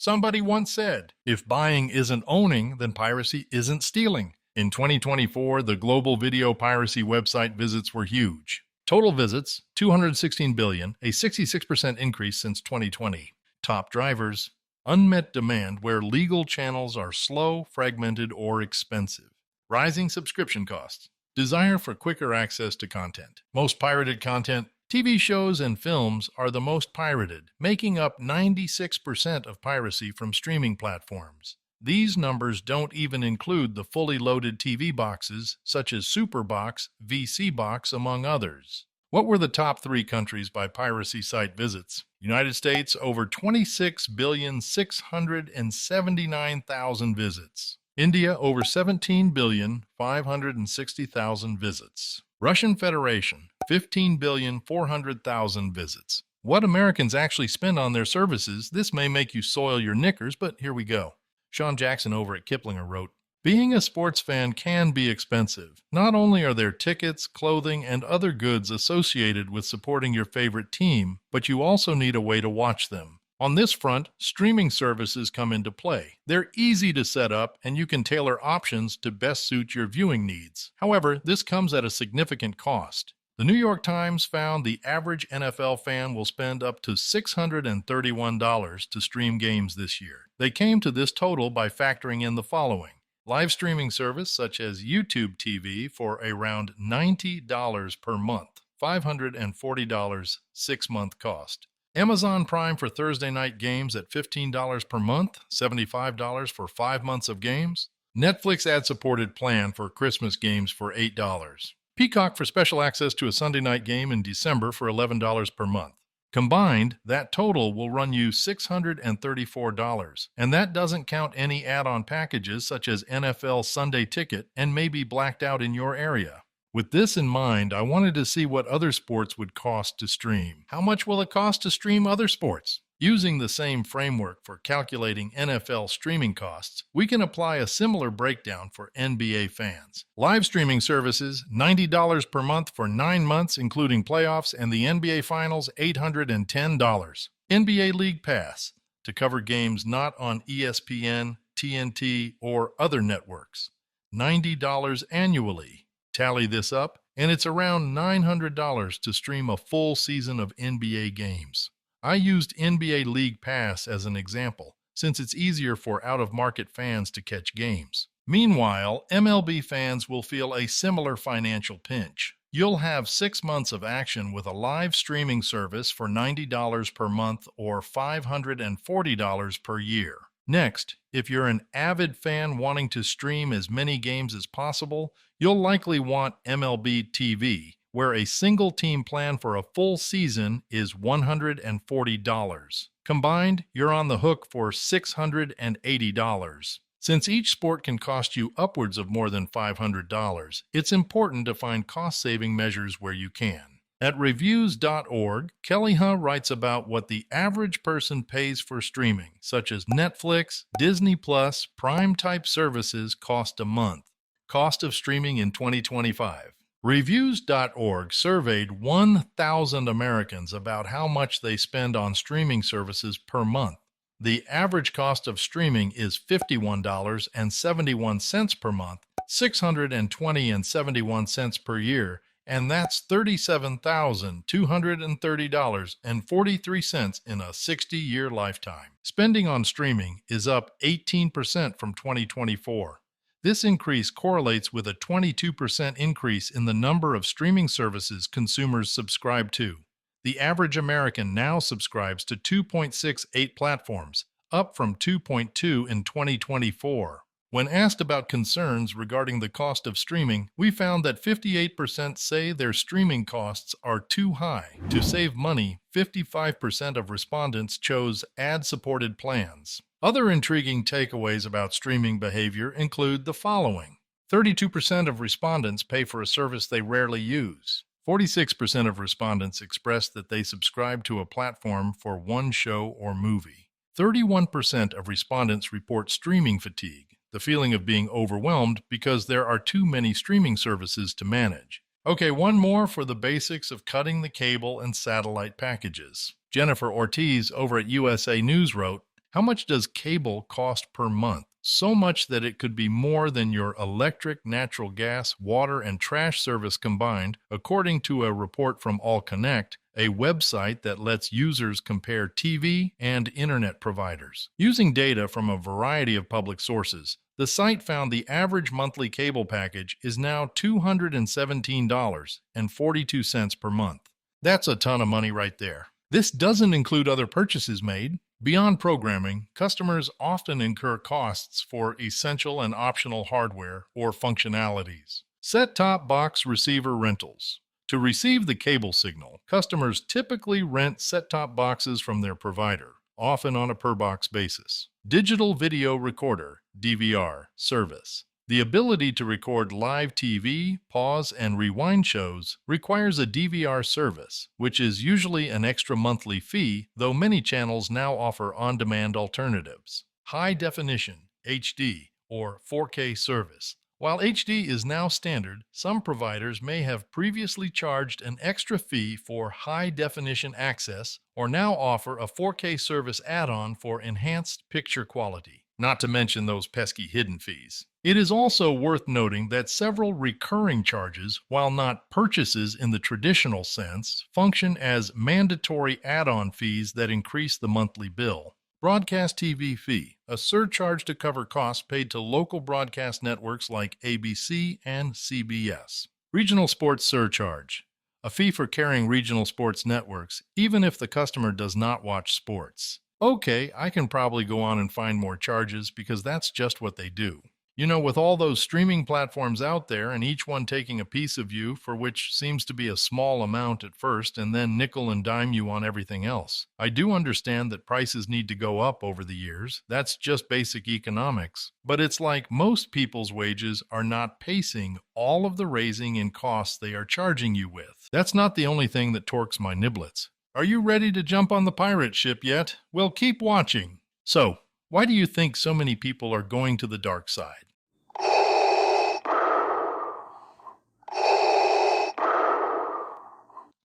Somebody once said, if buying isn't owning, then piracy isn't stealing. In 2024, the global video piracy website visits were huge. Total visits, 216 billion, a 66% increase since 2020. Top drivers, unmet demand where legal channels are slow, fragmented, or expensive. Rising subscription costs, desire for quicker access to content. Most pirated content, TV shows and films are the most pirated, making up 96% of piracy from streaming platforms. These numbers don't even include the fully loaded TV boxes, such as Superbox, VC Box, among others. What were the top 3 countries by piracy site visits? United States, over 26,679,000 visits. India, over 17,560,000 visits. Russian Federation, 15,400,000 visits. What Americans actually spend on their services, this may make you soil your knickers, but here we go. Sean Jackson over at Kiplinger wrote, being a sports fan can be expensive. Not only are there tickets, clothing, and other goods associated with supporting your favorite team, but you also need a way to watch them. On this front, streaming services come into play. They're easy to set up, and you can tailor options to best suit your viewing needs. However, this comes at a significant cost. The New York Times found the average NFL fan will spend up to $631 to stream games this year. They came to this total by factoring in the following. Live streaming service such as YouTube TV for around $90 per month, $540 6-month cost. Amazon Prime for Thursday night games at $15 per month, $75 for 5 months of games. Netflix ad-supported plan for Christmas games for $8. Peacock for special access to a Sunday night game in December for $11 per month. Combined, that total will run you $634, and that doesn't count any add-on packages such as NFL Sunday Ticket and may be blacked out in your area. With this in mind, I wanted to see what other sports would cost to stream. How much will it cost to stream other sports? Using the same framework for calculating NFL streaming costs, we can apply a similar breakdown for NBA fans. Live streaming services, $90 per month for 9 months, including playoffs and the NBA Finals, $810. NBA League Pass, to cover games not on ESPN, TNT, or other networks, $90 annually. Tally this up, and it's around $900 to stream a full season of NBA games. I used NBA League Pass as an example, since it's easier for out-of-market fans to catch games. Meanwhile, MLB fans will feel a similar financial pinch. You'll have 6 months of action with a live streaming service for $90 per month or $540 per year. Next, if you're an avid fan wanting to stream as many games as possible, you'll likely want MLB TV, where a single team plan for a full season is $140. Combined, you're on the hook for $680. Since each sport can cost you upwards of more than $500, it's important to find cost-saving measures where you can. At reviews.org, Kelly Hunt writes about what the average person pays for streaming, such as Netflix, Disney+, Prime-type services cost a month. Cost of streaming in 2025. Reviews.org surveyed 1,000 Americans about how much they spend on streaming services per month. The average cost of streaming is $51.71 per month, $620.71 per year, and that's $37,230.43 in a 60-year lifetime. Spending on streaming is up 18% from 2024. This increase correlates with a 22% increase in the number of streaming services consumers subscribe to. The average American now subscribes to 2.68 platforms, up from 2.2 in 2024. When asked about concerns regarding the cost of streaming, we found that 58% say their streaming costs are too high. To save money, 55% of respondents chose ad-supported plans. Other intriguing takeaways about streaming behavior include the following. 32% of respondents pay for a service they rarely use. 46% of respondents express that they subscribe to a platform for one show or movie. 31% of respondents report streaming fatigue, the feeling of being overwhelmed because there are too many streaming services to manage. Okay, one more for the basics of cutting the cable and satellite packages. Jennifer Ortiz over at USA News wrote, How much does cable cost per month? So much that it could be more than your electric, natural gas, water, and trash service combined, according to a report from AllConnect, a website that lets users compare TV and internet providers. Using data from a variety of public sources, the site found the average monthly cable package is now $217.42 per month. That's a ton of money right there. This doesn't include other purchases made. Beyond programming, customers often incur costs for essential and optional hardware or functionalities. Set-top box receiver rentals. To receive the cable signal, customers typically rent set-top boxes from their provider, often on a per-box basis. Digital video recorder (DVR) service. The ability to record live TV, pause, and rewind shows requires a DVR service, which is usually an extra monthly fee, though many channels now offer on-demand alternatives. High definition (HD) or 4K service. While HD is now standard, some providers may have previously charged an extra fee for high-definition access or now offer a 4K service add-on for enhanced picture quality, not to mention those pesky hidden fees. It is also worth noting that several recurring charges, while not purchases in the traditional sense, function as mandatory add-on fees that increase the monthly bill. Broadcast TV fee, a surcharge to cover costs paid to local broadcast networks like ABC and CBS. Regional sports surcharge, a fee for carrying regional sports networks, even if the customer does not watch sports. Okay, I can probably go on and find more charges because that's just what they do. You know, with all those streaming platforms out there and each one taking a piece of you, for which seems to be a small amount at first and then nickel and dime you on everything else. I do understand that prices need to go up over the years. That's just basic economics. But it's like most people's wages are not pacing all of the raising in costs they are charging you with. That's not the only thing that torques my niblets. Are you ready to jump on the pirate ship yet? Well, keep watching. So, why do you think so many people are going to the dark side?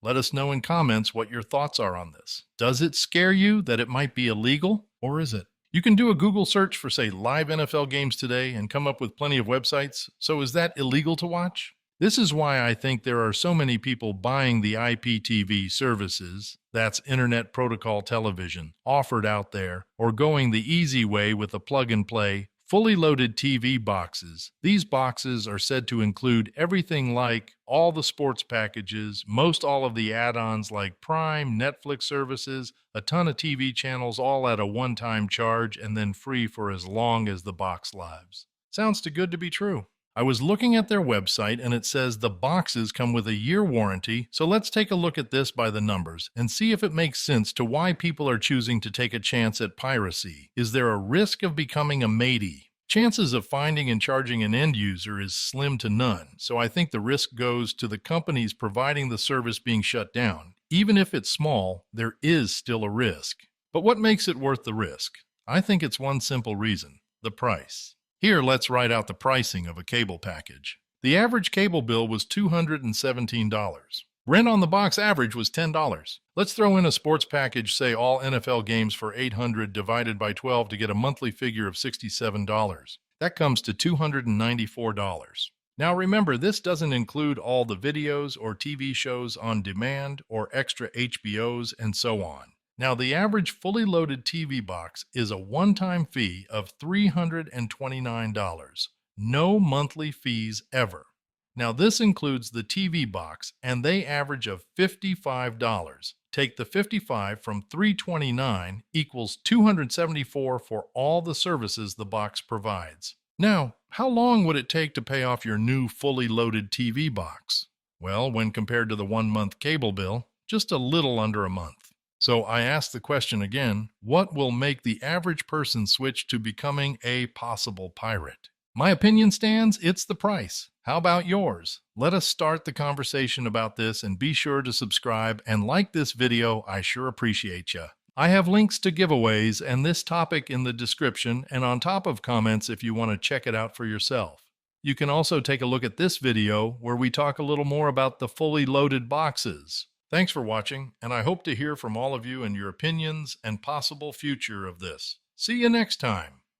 Let us know in comments what your thoughts are on this. Does it scare you that it might be illegal, or is it? You can do a Google search for, say, live NFL games today and come up with plenty of websites. So is that illegal to watch? This is why I think there are so many people buying the IPTV services, that's Internet Protocol Television, offered out there, or going the easy way with a plug-and-play, fully loaded TV boxes. These boxes are said to include everything like all the sports packages, most all of the add-ons like Prime, Netflix services, a ton of TV channels all at a one-time charge and then free for as long as the box lives. Sounds too good to be true. I was looking at their website and it says the boxes come with a year warranty, so let's take a look at this by the numbers and see if it makes sense to why people are choosing to take a chance at piracy. Is there a risk of becoming a matey? Chances of finding and charging an end user is slim to none, so I think the risk goes to the companies providing the service being shut down. Even if it's small, there is still a risk. But what makes it worth the risk? I think it's one simple reason: the price. Here, let's write out the pricing of a cable package. The average cable bill was $217. Rent on the box average was $10. Let's throw in a sports package, say all NFL games for $800 divided by 12 to get a monthly figure of $67. That comes to $294. Now remember, this doesn't include all the videos or TV shows on demand or extra HBOs and so on. Now, the average fully loaded TV box is a one-time fee of $329. No monthly fees ever. Now, this includes the TV box, and they average of $55. Take the 55 from $329 equals $274 for all the services the box provides. Now, how long would it take to pay off your new fully loaded TV box? Well, when compared to the 1-month cable bill, just a little under a month. So I ask the question again, what will make the average person switch to becoming a possible pirate? My opinion stands, it's the price. How about yours? Let us start the conversation about this, and be sure to subscribe and like this video. I sure appreciate ya. I have links to giveaways and this topic in the description and on top of comments if you want to check it out for yourself. You can also take a look at this video where we talk a little more about the fully loaded boxes. Thanks for watching, and I hope to hear from all of you and your opinions and possible future of this. See you next time.